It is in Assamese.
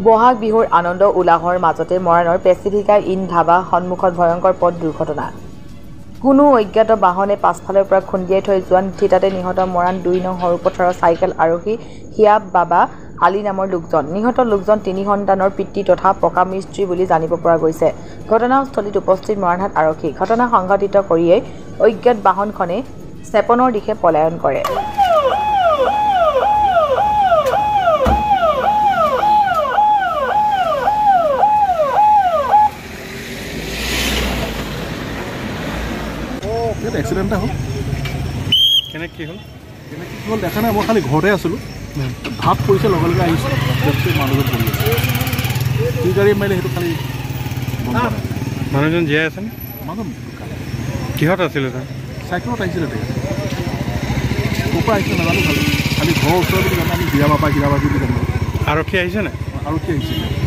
বহাগ বিহুৰ আনন্দ উলাহৰ মাজতে মৰাণৰ পেচিফিকা ইন ধাবা সন্মুখত ভয়ংকৰ পথ দুৰ্ঘটনা কোনো অজ্ঞাত বাহনে পাছফালৰ পৰা খুন্দিয়াই থৈ যোৱা থিতাতে নিহত মৰাণ 2 নং সৰুপথাৰৰ চাইকেল আৰোহী হিয়াব বাবা আলী নামৰ লোকজন নিহত লোকজন 3 সন্তানৰ পিতৃ তথা পকা মিস্ত্ৰী বুলি জানিব পৰা গৈছে ঘটনাস্থলীত উপস্থিত মৰাণহাট আৰক্ষী ঘটনা সংঘটিত কৰিয়ে অজ্ঞাত বাহনখনে চেপনৰ দিশে পলায়ন কৰে एक्सीडेंट हो केने की हल देखा ना मैं खाली घरते आसलो ढाप पैसे लगे लगे मानुजन पड़ी है गाड़ी मारे तो खाली मानुजन जीय आसे मानुजन किहत आছিলে साइकेलत आइছিলে कोपा आइছিলে नाजानो खाली घर ओसर বুলি জানো আমি বিয়া বাবা কিবা বাবি বুলি জানো আৰক্ষী আহিছে না আৰক্ষী আহিছিলে